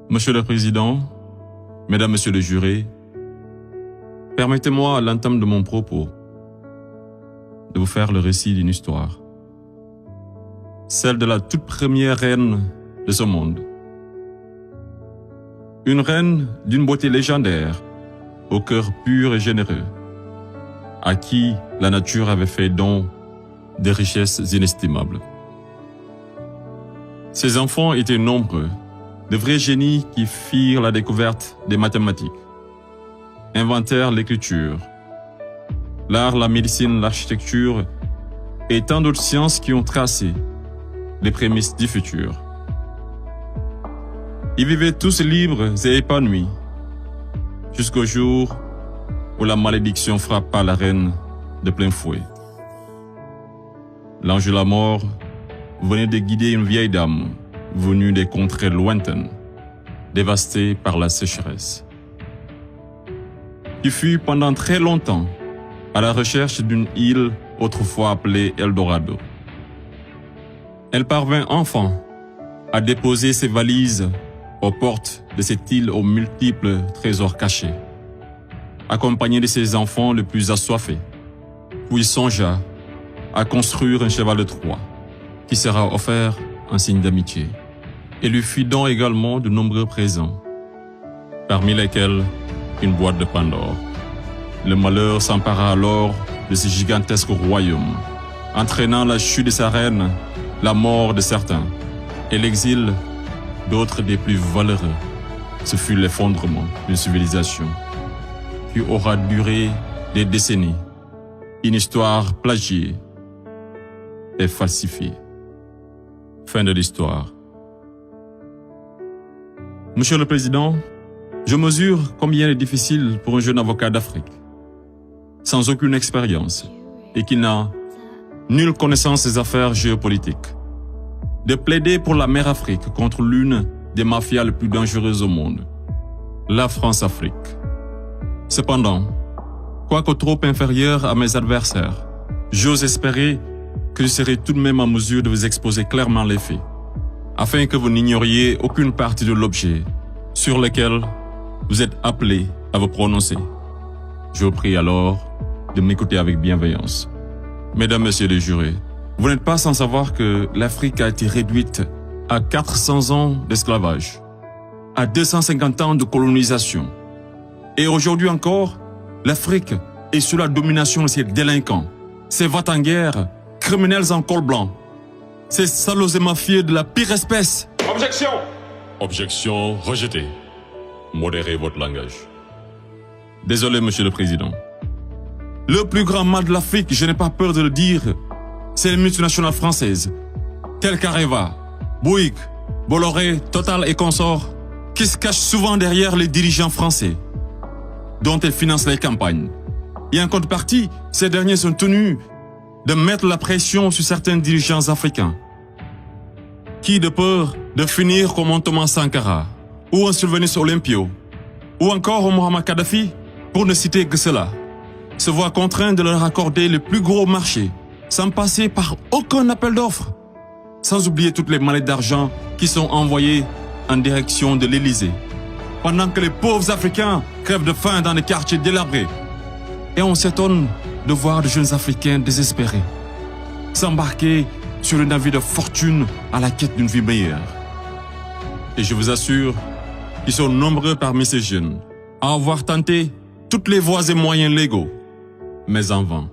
Monsieur le Président, Mesdames, Messieurs les jurés, permettez-moi à l'entame de mon propos de vous faire le récit d'une histoire, celle de la toute première reine de ce monde. Une reine d'une beauté légendaire, au cœur pur et généreux, à qui la nature avait fait don de richesses inestimables. Ses enfants étaient nombreux, de vrais génies qui firent la découverte des mathématiques, inventèrent l'écriture, l'art, la médecine, l'architecture et tant d'autres sciences qui ont tracé les prémices du futur. Ils vivaient tous libres et épanouis, jusqu'au jour où la malédiction frappa la reine de plein fouet. L'ange de la mort venait de guider une vieille dame venue des contrées lointaines, dévastée par la sécheresse, qui fut pendant très longtemps à la recherche d'une île autrefois appelée Eldorado. Elle parvint enfin à déposer ses valises aux portes de cette île aux multiples trésors cachés, accompagnée de ses enfants les plus assoiffés, puis songea à construire un cheval de Troie qui sera offert en signe d'amitié, et lui fit don également de nombreux présents, parmi lesquels une boîte de Pandore. Le malheur s'empara alors de ce gigantesque royaume, entraînant la chute de sa reine, la mort de certains, et l'exil d'autres des plus valeureux. Ce fut l'effondrement d'une civilisation qui aura duré des décennies, une histoire plagiée et falsifiée. Fin de l'histoire. Monsieur le Président, je mesure combien il est difficile pour un jeune avocat d'Afrique, sans aucune expérience et qui n'a nulle connaissance des affaires géopolitiques, de plaider pour la mère Afrique contre l'une des mafias les plus dangereuses au monde, la France-Afrique. Cependant, quoique trop inférieur à mes adversaires, j'ose espérer que je serai tout de même en mesure de vous exposer clairement les faits, afin que vous n'ignoriez aucune partie de l'objet sur lequel vous êtes appelés à vous prononcer. Je vous prie alors de m'écouter avec bienveillance. Mesdames, Messieurs les jurés, vous n'êtes pas sans savoir que l'Afrique a été réduite à 400 ans d'esclavage, à 250 ans de colonisation. Et aujourd'hui encore, l'Afrique est sous la domination de ces délinquants, ces va-t-en-guerre, criminels en col blanc, ces salauds et mafieux de la pire espèce. Objection! Objection rejetée. Modérez votre langage. Désolé, Monsieur le Président. Le plus grand mal de l'Afrique, je n'ai pas peur de le dire, c'est les multinationales françaises, telles qu'Areva, Bouygues, Bolloré, Total et consorts, qui se cachent souvent derrière les dirigeants français, dont elles financent les campagnes. Et en contrepartie, ces derniers sont tenus de mettre la pression sur certains dirigeants africains, qui, de peur de finir comme un Thomas Sankara, ou un Sylvanus Olympio, ou encore un Muammar Kadhafi, pour ne citer que cela, se voient contraints de leur accorder le plus gros marché, sans passer par aucun appel d'offres, sans oublier toutes les mallettes d'argent qui sont envoyées en direction de l'Élysée, pendant que les pauvres Africains crèvent de faim dans les quartiers délabrés. Et on s'étonne de voir de jeunes Africains désespérés s'embarquer sur un navire de fortune à la quête d'une vie meilleure. Et je vous assure qu'ils sont nombreux parmi ces jeunes à avoir tenté toutes les voies et moyens légaux, mais en vain.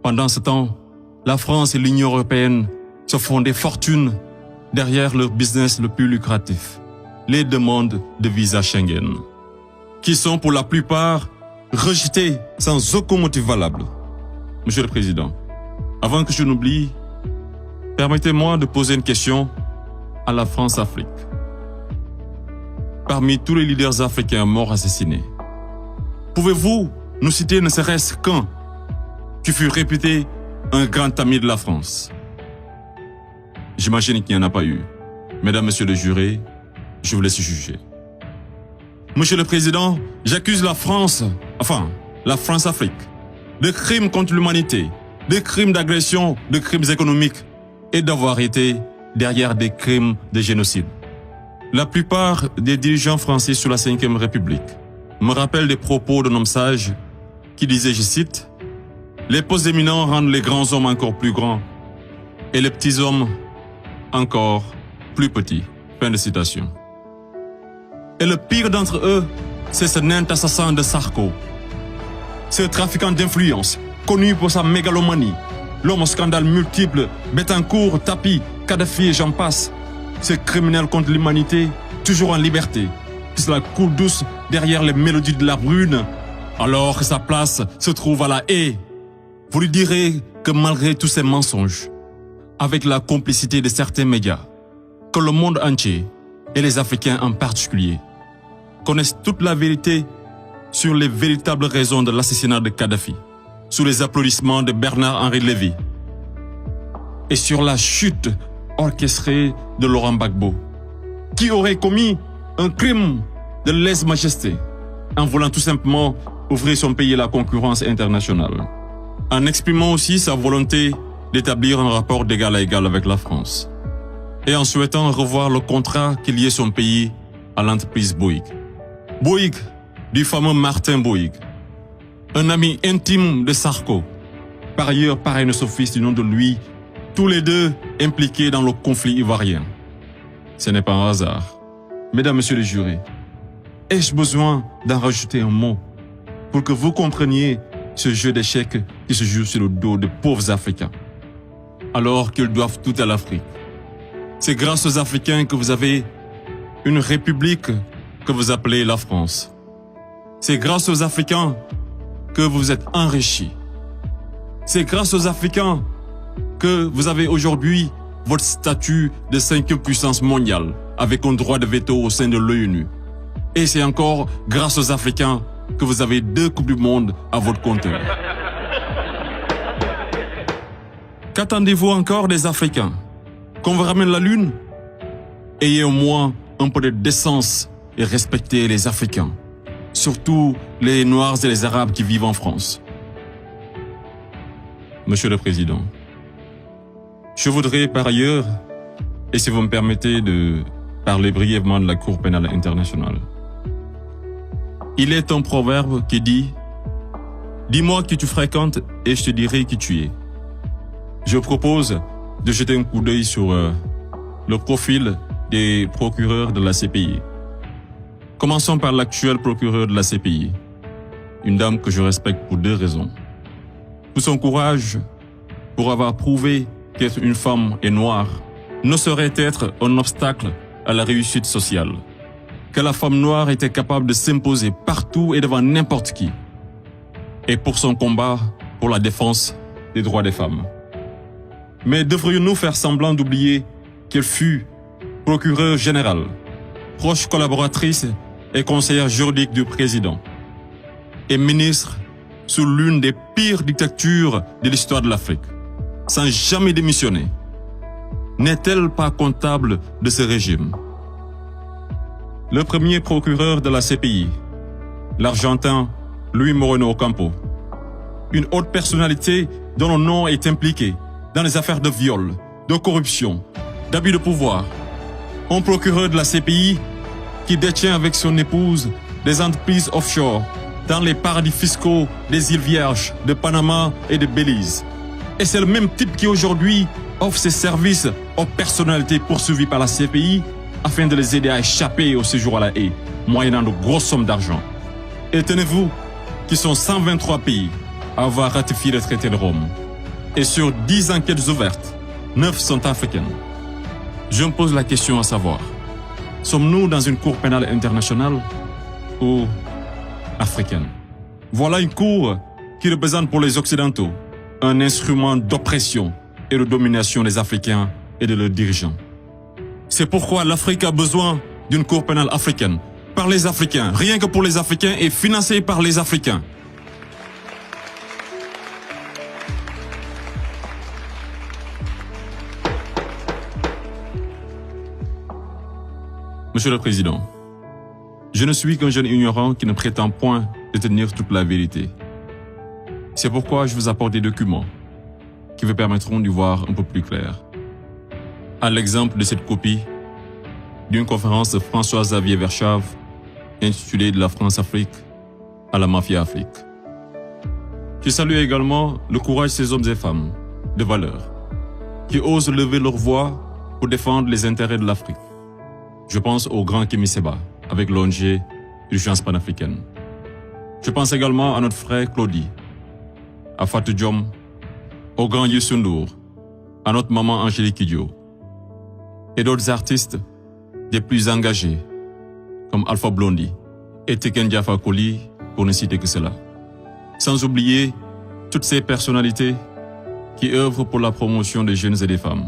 Pendant ce temps, la France et l'Union européenne se font des fortunes derrière leur business le plus lucratif, les demandes de visa Schengen, qui sont pour la plupart rejetées sans aucun motif valable. Monsieur le Président, avant que je n'oublie, permettez-moi de poser une question à la France-Afrique. Parmi tous les leaders africains morts assassinés, pouvez-vous nous citer ne serait-ce qu'un qui fut réputé un grand ami de la France? J'imagine qu'il n'y en a pas eu. Mesdames, Messieurs les jurés, je vous laisse juger. Monsieur le Président, j'accuse la France-Afrique, de crimes contre l'humanité, de crimes d'agression, de crimes économiques et d'avoir été derrière des crimes de génocide. La plupart des dirigeants français sous la Ve République me rappellent des propos d'un homme sage qui disait, je cite, « Les postes éminents rendent les grands hommes encore plus grands et les petits hommes encore plus petits. » Fin de citation. Et le pire d'entre eux, c'est ce nain assassin de Sarko. Ce trafiquant d'influence, connu pour sa mégalomanie, l'homme aux scandales multiples, Bettencourt, Tapi, Kadhafi et j'en passe. Ce criminel contre l'humanité, toujours en liberté, qui se la coule douce derrière les mélodies de la brune, alors que sa place se trouve à la haie. Vous lui direz que malgré tous ces mensonges, avec la complicité de certains médias, que le monde entier, et les Africains en particulier, connaissent toute la vérité sur les véritables raisons de l'assassinat de Kadhafi, sous les applaudissements de Bernard-Henri Lévy, et sur la chute orchestrée de Laurent Gbagbo, qui aurait commis un crime de lèse-majesté en voulant tout simplement ouvrir son pays à la concurrence internationale, en exprimant aussi sa volonté d'établir un rapport d'égal à égal avec la France, et en souhaitant revoir le contrat qui liait son pays à l'entreprise Bouygues. Bouygues, du fameux Martin Bouygues, un ami intime de Sarko, par ailleurs parrain de son fils du nom de lui, tous les deux impliqués dans le conflit ivoirien. Ce n'est pas un hasard. Mesdames, Messieurs les jurés, ai-je besoin d'en rajouter un mot pour que vous compreniez ce jeu d'échecs qui se joue sur le dos de pauvres Africains, alors qu'ils doivent tout à l'Afrique? C'est grâce aux Africains que vous avez une république que vous appelez la France. C'est grâce aux Africains que vous êtes enrichis. C'est grâce aux Africains que vous avez aujourd'hui votre statut de 5e puissance mondiale avec un droit de veto au sein de l'ONU. Et c'est encore grâce aux Africains que vous avez 2 Coupes du Monde à votre compteur. Qu'attendez-vous encore des Africains? Qu'on vous ramène la Lune? Ayez au moins un peu de décence et respectez les Africains, surtout les Noirs et les Arabes qui vivent en France. Monsieur le Président, je voudrais par ailleurs, et si vous me permettez de parler brièvement de la Cour pénale internationale. Il est un proverbe qui dit « Dis-moi qui tu fréquentes et je te dirai qui tu es ». Je propose de jeter un coup d'œil sur le profil des procureurs de la CPI. Commençons par l'actuel procureur de la CPI, une dame que je respecte pour 2 raisons. Pour son courage, pour avoir prouvé qu'être une femme et noire ne saurait être un obstacle à la réussite sociale, que la femme noire était capable de s'imposer partout et devant n'importe qui, et pour son combat pour la défense des droits des femmes. Mais devrions-nous faire semblant d'oublier qu'elle fut procureure générale, proche collaboratrice et conseillère juridique du président, et ministre sous l'une des pires dictatures de l'histoire de l'Afrique, sans jamais démissionner? N'est-elle pas comptable de ce régime? Le premier procureur de la CPI, l'Argentin Luis Moreno Ocampo, une haute personnalité dont le nom est impliqué dans les affaires de viol, de corruption, d'abus de pouvoir. Un procureur de la CPI qui détient avec son épouse des entreprises offshore dans les paradis fiscaux des îles Vierges, de Panama et de Belize. Et c'est le même type qui aujourd'hui offre ses services aux personnalités poursuivies par la CPI afin de les aider à échapper au séjour à la haie, moyennant de grosses sommes d'argent. Et tenez-vous qu'ils sont 123 pays à avoir ratifié le traité de Rome. Et sur 10 enquêtes ouvertes, 9 sont africaines. Je me pose la question à savoir, sommes-nous dans une cour pénale internationale ou africaine? Voilà une cour qui représente pour les Occidentaux un instrument d'oppression et de domination des Africains et de leurs dirigeants. C'est pourquoi l'Afrique a besoin d'une cour pénale africaine, par les Africains, rien que pour les Africains et financée par les Africains. Monsieur le Président, je ne suis qu'un jeune ignorant qui ne prétend point détenir toute la vérité. C'est pourquoi je vous apporte des documents qui vous permettront d'y voir un peu plus clair. À l'exemple de cette copie d'une conférence de François-Xavier Verschave intitulée « De la France-Afrique à la mafia-Afrique ». Je salue également le courage de ces hommes et femmes de valeur qui osent lever leur voix pour défendre les intérêts de l'Afrique. Je pense au grand Kémy Séba avec l'ONG Urgence panafricaine. Je pense également à notre frère Claudie, à Fatou Diom, au grand Youssou N'Dour, à notre maman Angélique Kidjo et d'autres artistes des plus engagés comme Alpha Blondy et Tiken Jah Fakoly, pour ne citer que cela. Sans oublier toutes ces personnalités qui œuvrent pour la promotion des jeunes et des femmes,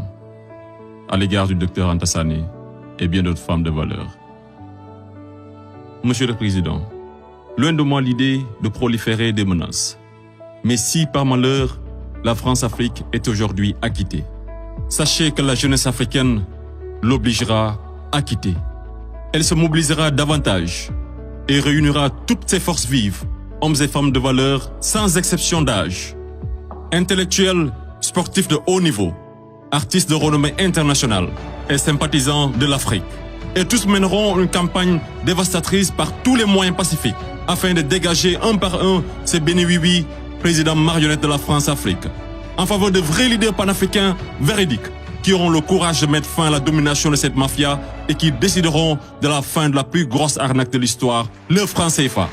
à l'égard du docteur Anta Sané et bien d'autres femmes de valeur. Monsieur le Président, loin de moi l'idée de proliférer des menaces. Mais si par malheur, la France-Afrique est aujourd'hui acquittée, sachez que la jeunesse africaine l'obligera à quitter. Elle se mobilisera davantage et réunira toutes ses forces vives, hommes et femmes de valeur, sans exception d'âge, intellectuels, sportifs de haut niveau, artistes de renommée internationale et sympathisants de l'Afrique. Et tous mèneront une campagne dévastatrice par tous les moyens pacifiques afin de dégager un par un ces béni-oui-oui, présidents marionnettes de la France-Afrique, en faveur de vrais leaders panafricains véridiques qui auront le courage de mettre fin à la domination de cette mafia et qui décideront de la fin de la plus grosse arnaque de l'histoire, le franc CFA.